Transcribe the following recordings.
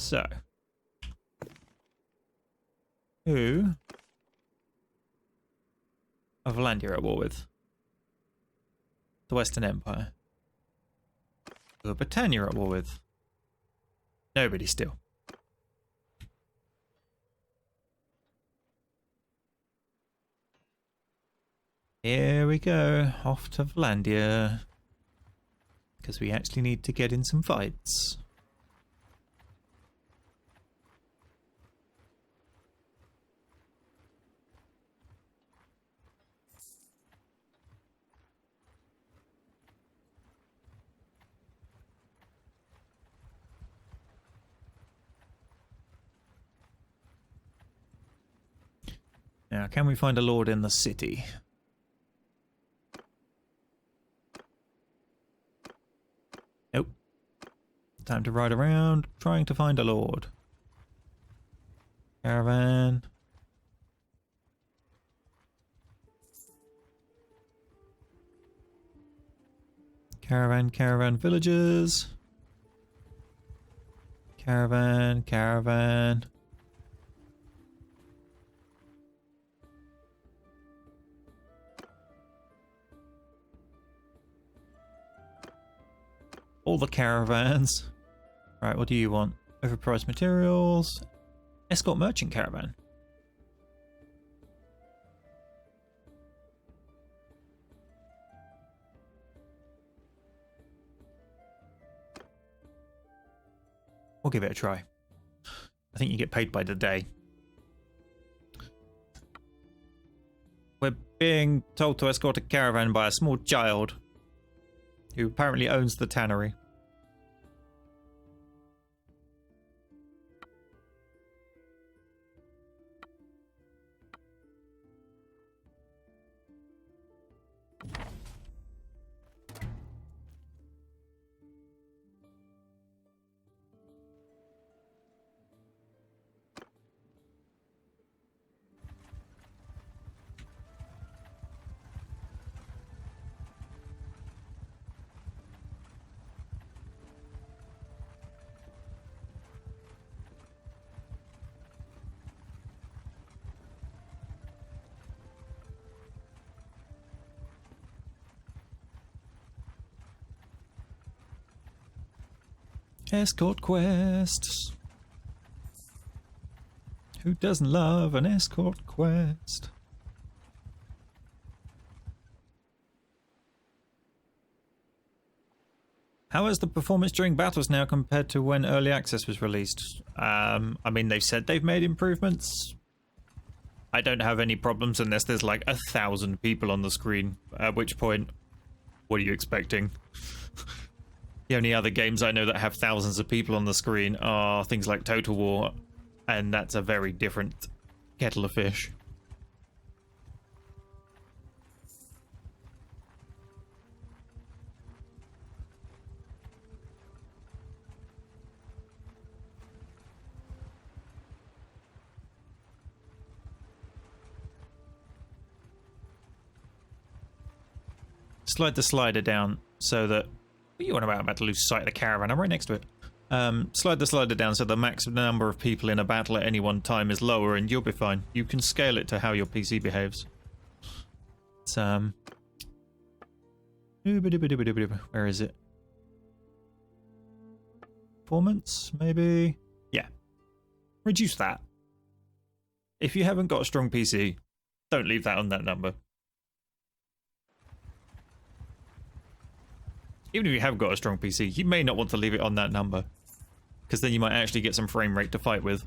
So, who of land you're at war with? The Western Empire. Who of Britannia you're at war with? Nobody still. Here we go, off to Vlandia. Because we actually need to get in some fights. Now, can we find a lord in the city? Nope. Time to ride around, trying to find a lord. Caravan. Caravan villages. Caravan. All the caravans. Right, what do you want? Overpriced materials. Escort merchant caravan. We'll give it a try. I think you get paid by the day. We're being told to escort a caravan by a small child who apparently owns the tannery. Escort quests. Who doesn't love an escort quest? How is the performance during battles now compared to when early access was released? I mean, they've said they've made improvements. I don't have any problems unless there's like 1,000 people on the screen, at which point, what are you expecting? The only other games I know that have thousands of people on the screen are things like Total War, and that's a very different kettle of fish. Slide the slider down so that... What are you on about? I'm about to lose sight of the caravan. I'm right next to it. Slide the slider down so the max number of people in a battle at any one time is lower, and you'll be fine. You can scale it to how your PC behaves. It's, where is it? Performance, maybe? Yeah. Reduce that. If you haven't got a strong PC, don't leave that on that number. Even if you have got a strong PC, you may not want to leave it on that number, because then you might actually get some frame rate to fight with.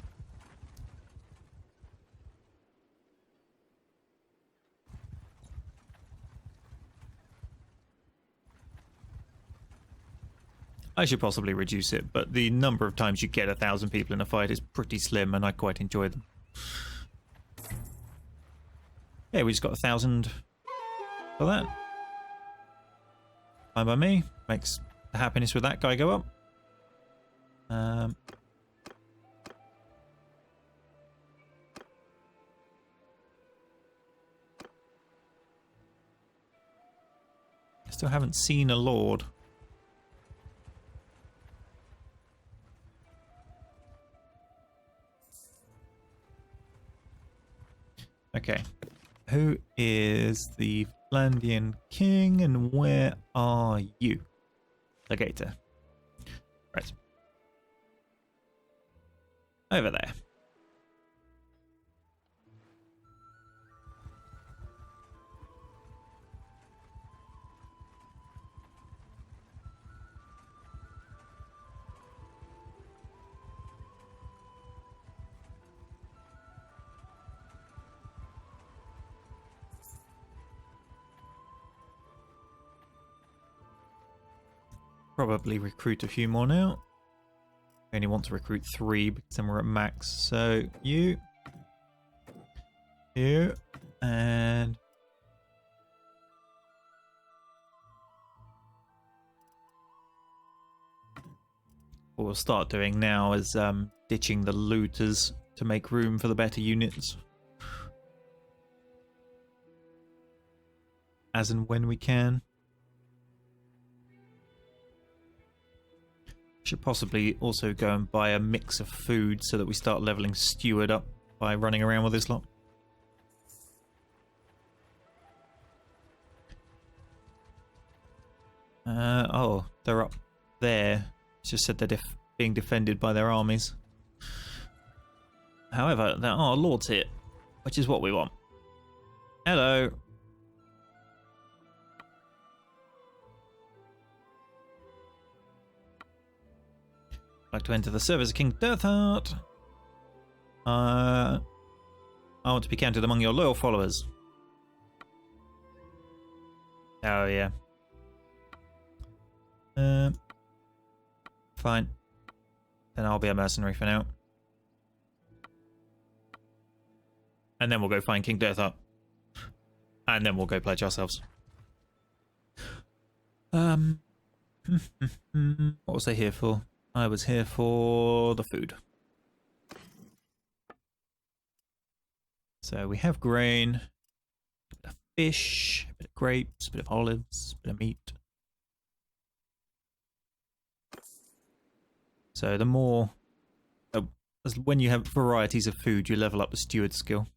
I should possibly reduce it, but the number of times you get 1,000 people in a fight is pretty slim, and I quite enjoy them. Yeah, we just got 1,000 for that. Fine by me. Makes the happiness with that guy go up. I still haven't seen a lord. Okay. Who is the Flandian king and where are you? Legator. Right. Over there. Probably recruit a few more now. I only want to recruit 3 because then we're at max. So you, and what we'll start doing now is ditching the looters to make room for the better units. As and when we can. Should possibly also go and buy a mix of food so that we start leveling Steward up by running around with this lot. Oh, they're up there. It's just said they're being defended by their armies. However, there are lords here, which is what we want. Hello. Like to enter the service of King Deathheart. I want to be counted among your loyal followers. Oh, yeah. Fine. Then I'll be a mercenary for now. And then we'll go find King Deathheart. And then we'll go pledge ourselves. What was I here for? I was here for the food. So we have grain, a bit of fish, a bit of grapes, a bit of olives, a bit of meat. So the more, when you have varieties of food, you level up the steward skill.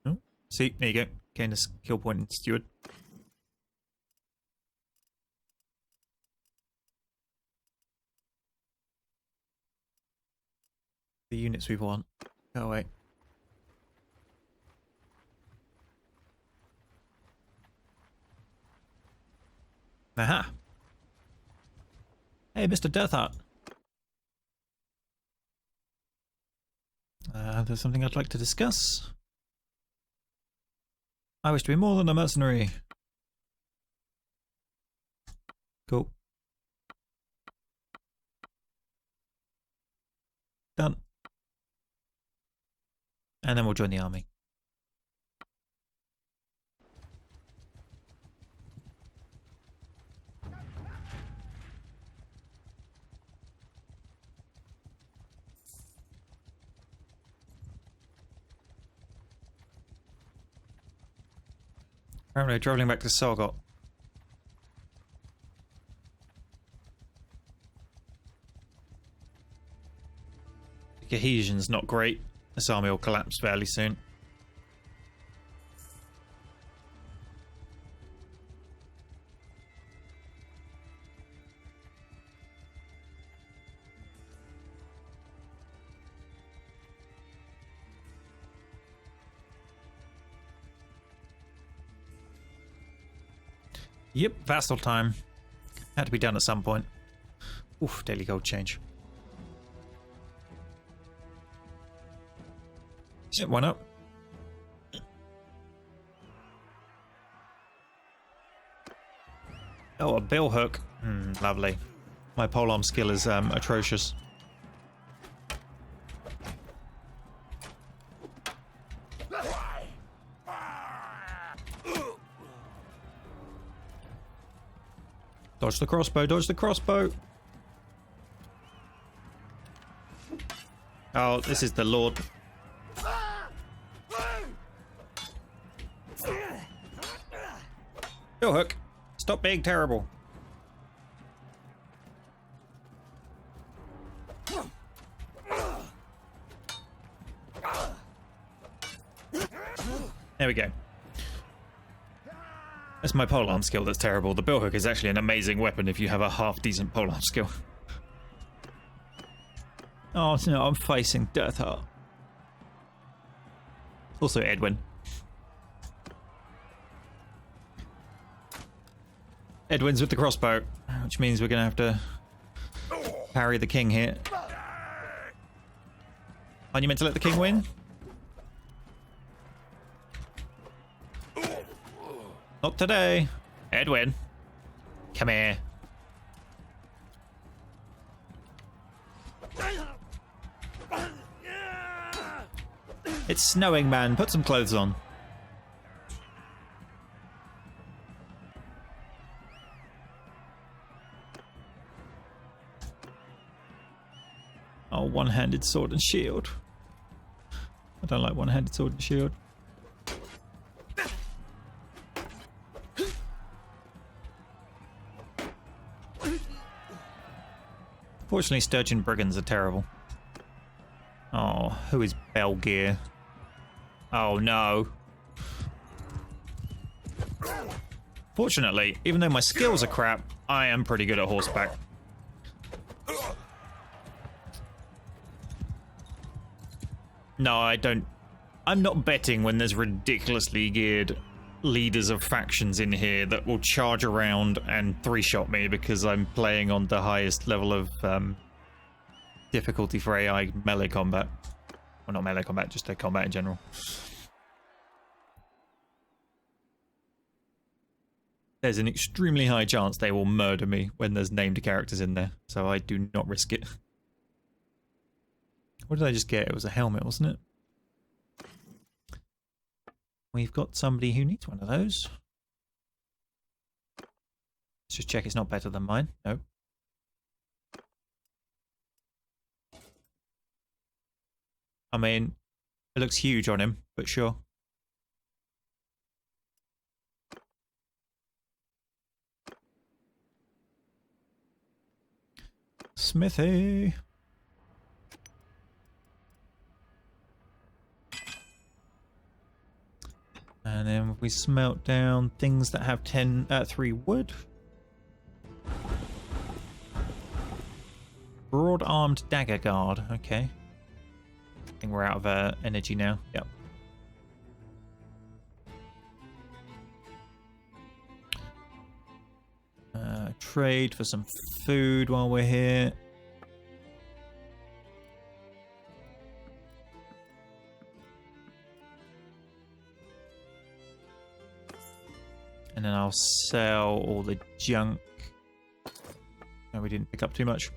Oh, see, there you go. Gain a skill point in steward. The units we want. Go away. Aha! Hey, Mr. Deathheart. There's something I'd like to discuss. I wish to be more than a mercenary. Cool. Done. And then we'll join the army. Apparently travelling back to Sargot. The cohesion's not great. This army will collapse fairly soon. Yep, vassal time. Had to be done at some point. Oof, daily gold change. Yep, why not? Oh, a bill hook. Lovely. My polearm skill is atrocious. Dodge the crossbow, dodge the crossbow. Oh, this is the Lord. Bill Hook, stop being terrible. There we go. That's my polearm skill that's terrible. The bill hook is actually an amazing weapon if you have a half-decent polearm skill. Oh no, I'm facing Death Heart. Also Edwin. Edwin's with the crossbow, which means we're going to have to parry the king here. Aren't you meant to let the king win? Not today. Edwin. Come here. It's snowing, man. Put some clothes on. Oh, one-handed sword and shield. I don't like one-handed sword and shield. Fortunately, Sturgeon Brigands are terrible. Oh, who is Belgear? Oh no. Fortunately, even though my skills are crap, I am pretty good at horseback. No, I don't. I'm not betting when there's ridiculously geared leaders of factions in here that will charge around and three-shot me because I'm playing on the highest level of difficulty for AI melee combat. Well, not melee combat, just combat in general. There's an extremely high chance they will murder me when there's named characters in there, so I do not risk it. What did I just get? It was a helmet, wasn't it? We've got somebody who needs one of those. Let's just check it's not better than mine. No. I mean, it looks huge on him, but sure. Smithy. And then we smelt down things that have 3 wood. Broad-armed dagger guard. Okay. I think we're out of energy now. Yep. Trade for some food while we're here. And then I'll sell all the junk. No, we didn't pick up too much.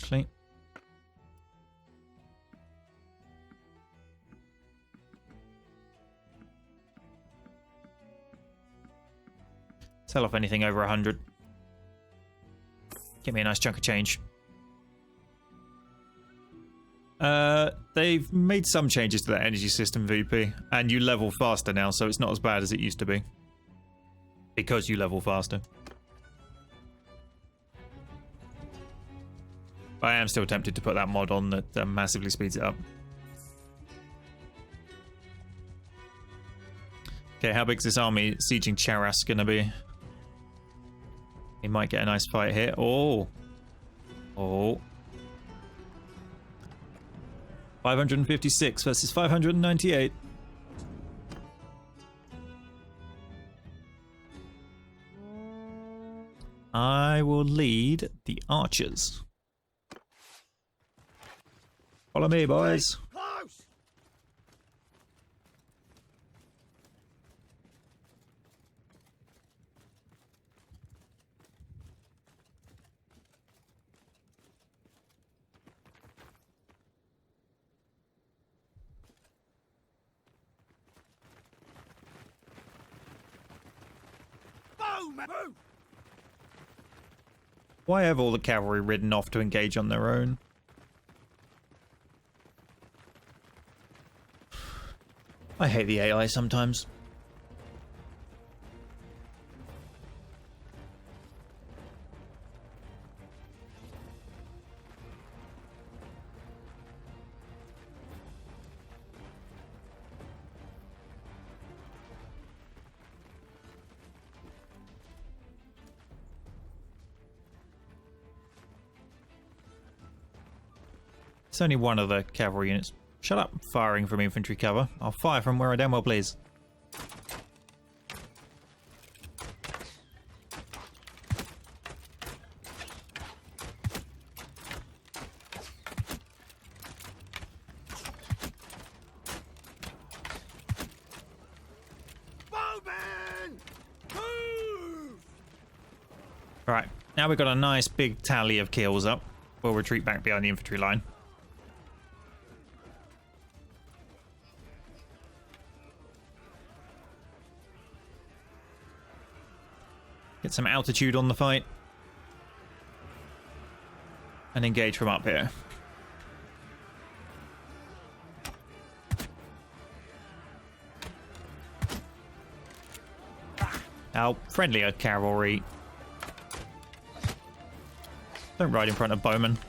Actually. Sell off anything over 100. Give me a nice chunk of change. They've made some changes to that energy system, VP, and you level faster now, so it's not as bad as it used to be. Because you level faster. I am still tempted to put that mod on that massively speeds it up. Okay, how big's this army sieging Charas gonna be? He might get a nice fight here. Oh. Oh. 556 versus 598. I will lead the archers. Follow me, boys. Close. Why have all the cavalry ridden off to engage on their own? I hate the AI sometimes. It's only one of the cavalry units. Shut up, firing from infantry cover. I'll fire from where I damn well please. Alright, now we've got a nice big tally of kills up. We'll retreat back behind the infantry line. Get some altitude on the fight. And engage from up here. Our friendlier cavalry. Don't ride in front of bowmen.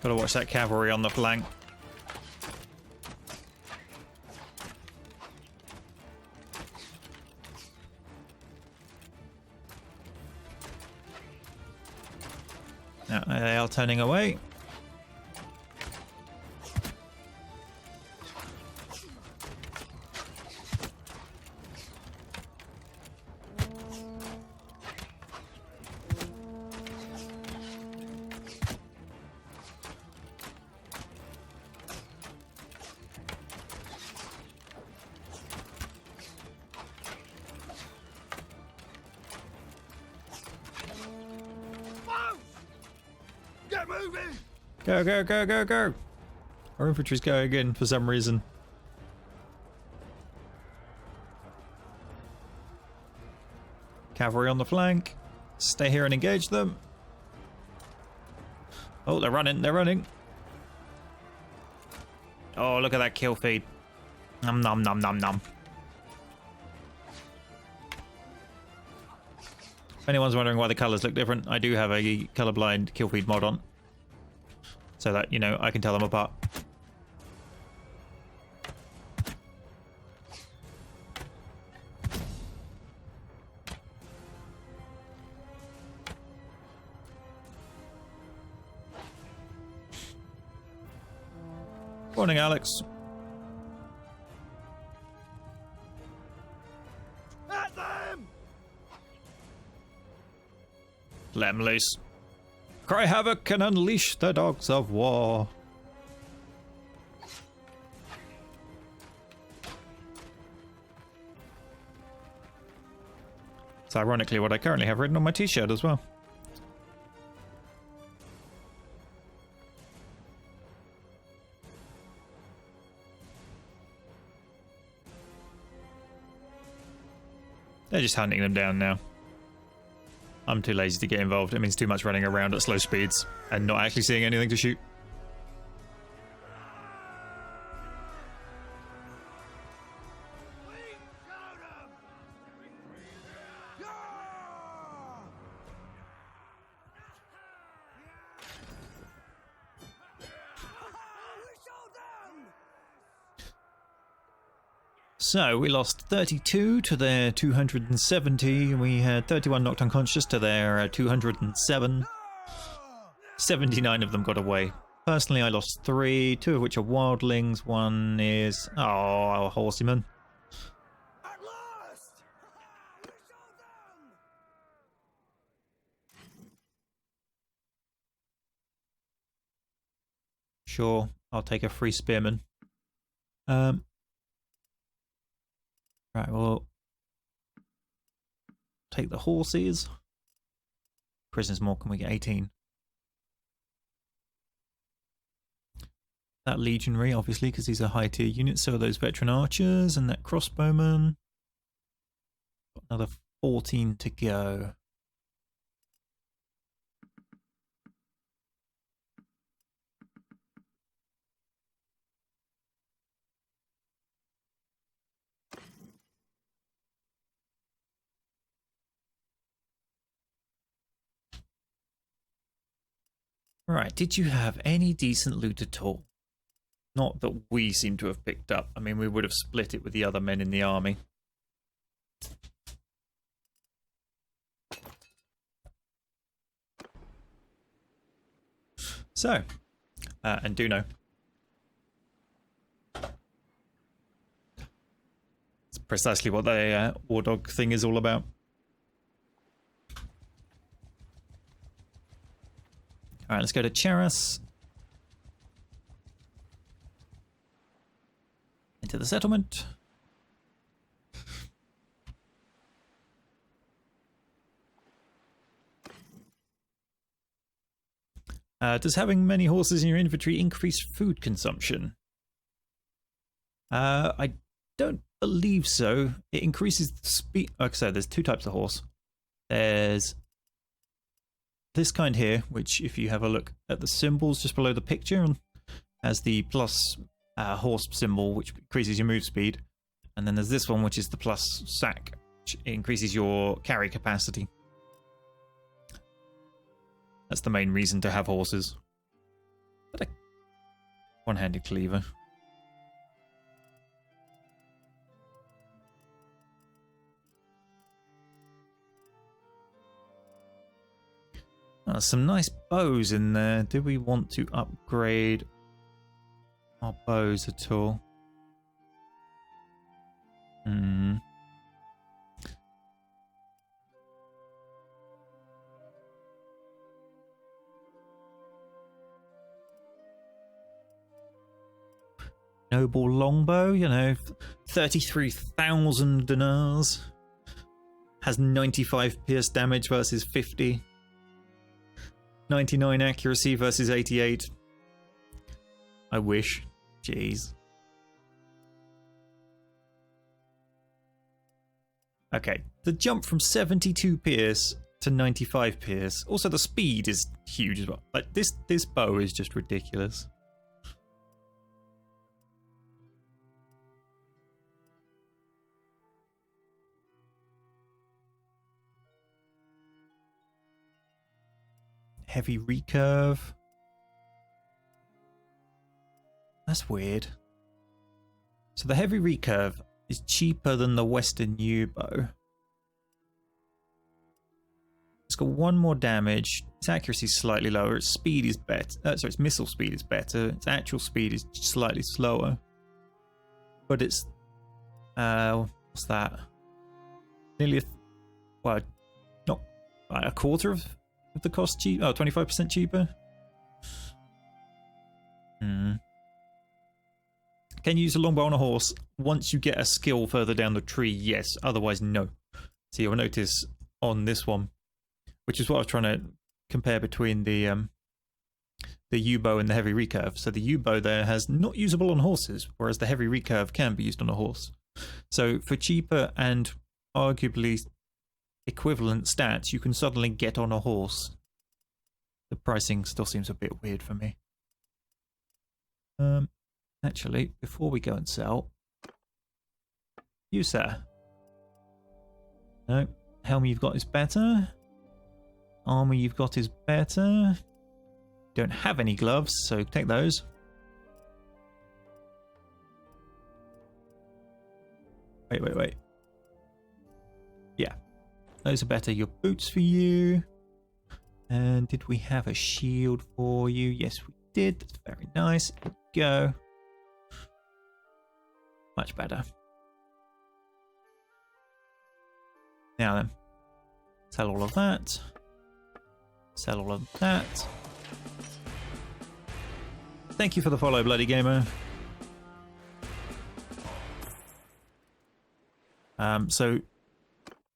Gotta watch that cavalry on the flank. Now they are turning away. Go, go, go, go, go! Our infantry's going again for some reason. Cavalry on the flank. Stay here and engage them. Oh, they're running, they're running. Oh, look at that kill feed. Nom nom nom nom nom. If anyone's wondering why the colours look different, I do have a colorblind kill feed mod on. So that, you know, I can tell them apart. Morning, Alex. At them! Let them loose. Cry havoc and unleash the dogs of war. It's ironically what I currently have written on my t-shirt as well. They're just hunting them down now. I'm too lazy to get involved. It means too much running around at slow speeds and not actually seeing anything to shoot. So we lost 32 to their 270. We had 31 knocked unconscious to their 207. 79 of them got away. Personally, I lost 3, 2 of which are wildlings. One is our horseman. Sure, I'll take a free spearman. Right, well, take the horses. Prisoners more, can we get 18? That legionary, obviously, because these are high tier units. So are those veteran archers and that crossbowman. Got another 14 to go. Right, did you have any decent loot at all? Not that we seem to have picked up. I mean, we would have split it with the other men in the army. So, and do know. It's precisely what the War Dog thing is all about. Alright, let's go to Cheras. Into the settlement. Does having many horses in your inventory increase food consumption? I don't believe so. It increases the speed. Like I said, there's two types of horse. There's this kind here, which if you have a look at the symbols just below the picture, has the plus horse symbol, which increases your move speed. And then there's this one, which is the plus sack, which increases your carry capacity. That's the main reason to have horses. But a one-handed cleaver. Some nice bows in there. Do we want to upgrade our bows at all? Noble longbow, you know, 33,000 dinars. Has 95 pierce damage versus 50. 99 accuracy versus 88. I wish. Jeez. Okay, the jump from 72 pierce to 95 pierce. Also, the speed is huge as well. Like this bow is just ridiculous. Heavy recurve. That's weird. So the heavy recurve is cheaper than the Western U-bow. It's got one more damage. Its accuracy is slightly lower. Its speed is better. Sorry, its missile speed is better. Its actual speed is slightly slower. But it's what's that? Nearly well, not a quarter of the cost cheap. Oh, 25% cheaper. Can you use a longbow on a horse once you get a skill further down the tree? Yes, otherwise no. So you'll notice on this one, which is what I was trying to compare between the U-bow and the heavy recurve. So the U-bow there has not usable on horses, whereas the heavy recurve can be used on a horse. So for cheaper and arguably equivalent stats, you can suddenly get on a horse. The pricing still seems a bit weird for me. Actually, before we go and sell, you sir. No, helm you've got is better. Armor you've got is better. Don't have any gloves, so take those. Wait. Yeah, those are better. Your boots for you. And did we have a shield for you? Yes, we did. That's very nice. There we go. Much better. Now then, sell all of that. Sell all of that. Thank you for the follow, Bloody Gamer. So,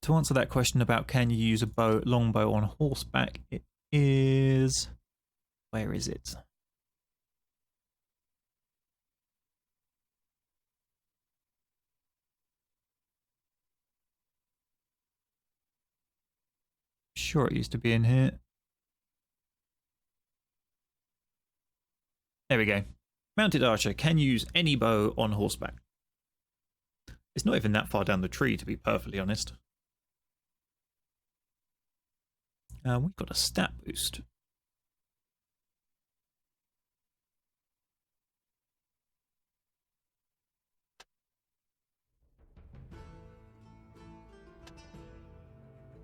to answer that question about can you use a longbow on horseback, it is... Where is it? Sure, it used to be in here. There we go. Mounted archer can use any bow on horseback. It's not even that far down the tree, to be perfectly honest. We've got a stat boost.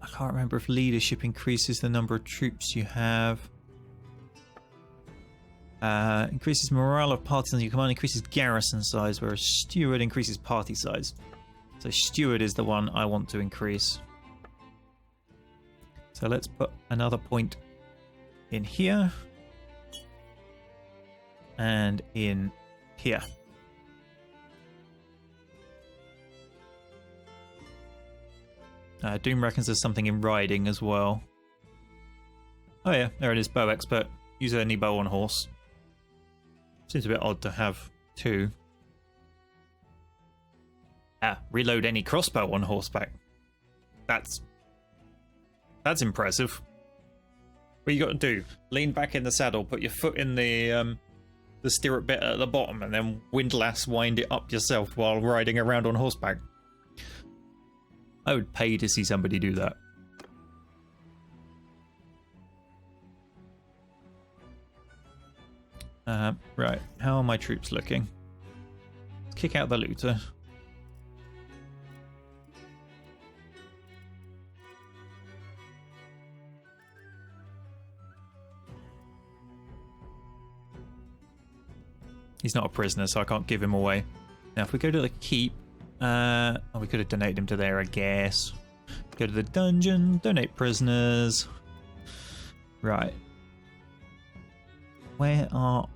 I can't remember if leadership increases the number of troops you have. Increases morale of parties under your command, increases garrison size, whereas steward increases party size. So steward is the one I want to increase. So let's put another point in here. And in here. Doom reckons there's something in riding as well. Oh yeah, there it is, bow expert. Use any bow on horse. Seems a bit odd to have two. Reload any crossbow on horseback. That's impressive. What you got to do? Lean back in the saddle, put your foot in the stirrup bit at the bottom, and then windlass wind it up yourself while riding around on horseback. I would pay to see somebody do that. Right, how are my troops looking? Let's kick out the looter. He's not a prisoner, so I can't give him away. Now, if we go to the keep, oh, we could have donated him to there, I guess. Go to the dungeon, donate prisoners. Right. Where are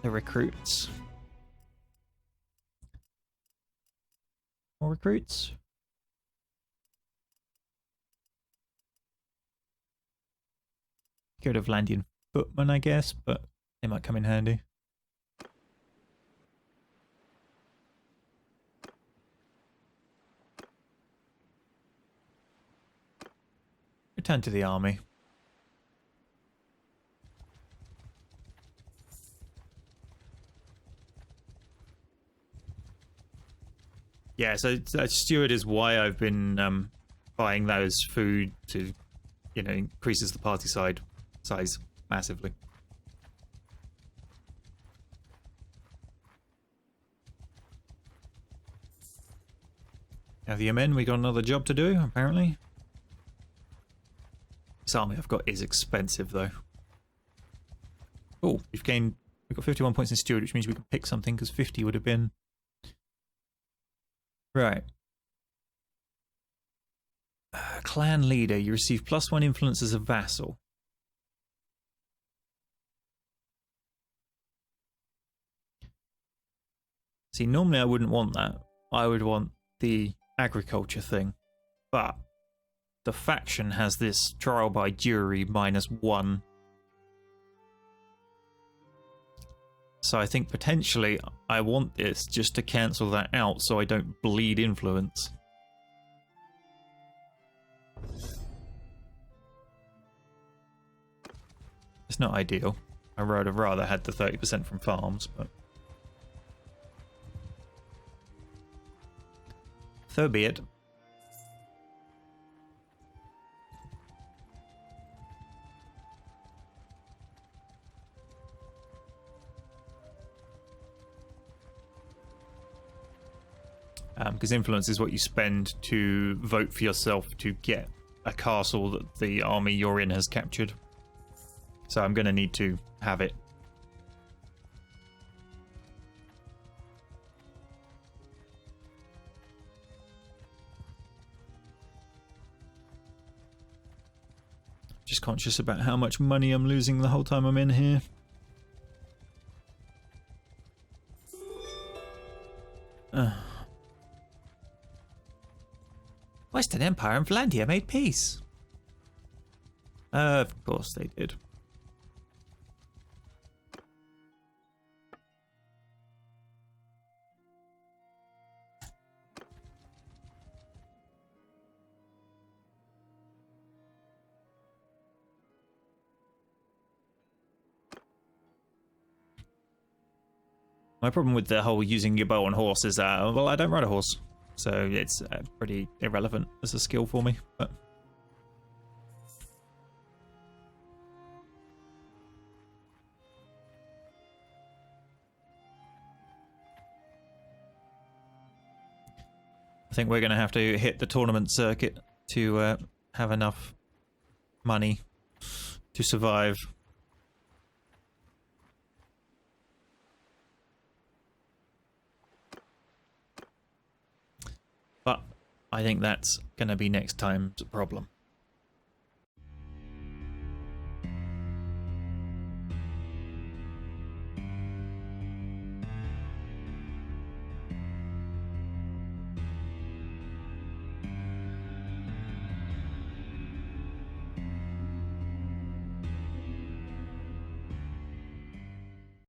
the recruits? More recruits? Go to Vlandian footman, I guess, but they might come in handy. Return to the army. Yeah, so steward is why I've been buying those food to, you know, increases the party size massively. Now the men, we got another job to do, apparently. This army I've got is expensive, though. Oh, we've got 51 points in steward, which means we can pick something, because 50 would have been... Right. Clan leader, you receive +1 influence as a vassal. See, normally I wouldn't want that. I would want the agriculture thing. But the faction has this trial by jury -1. So I think potentially I want this just to cancel that out so I don't bleed influence. It's not ideal. I would have rather had the 30% from farms, but... so be it. Because influence is what you spend to vote for yourself to get a castle that the army you're in has captured. So I'm going to need to have it. Just conscious about how much money I'm losing the whole time I'm in here. Western Empire and Valandia made peace. Of course they did. My problem with the whole using your bow and horse is that, well, I don't ride a horse. So it's pretty irrelevant as a skill for me. But I think we're going to have to hit the tournament circuit to have enough money to survive. But I think that's going to be next time's problem.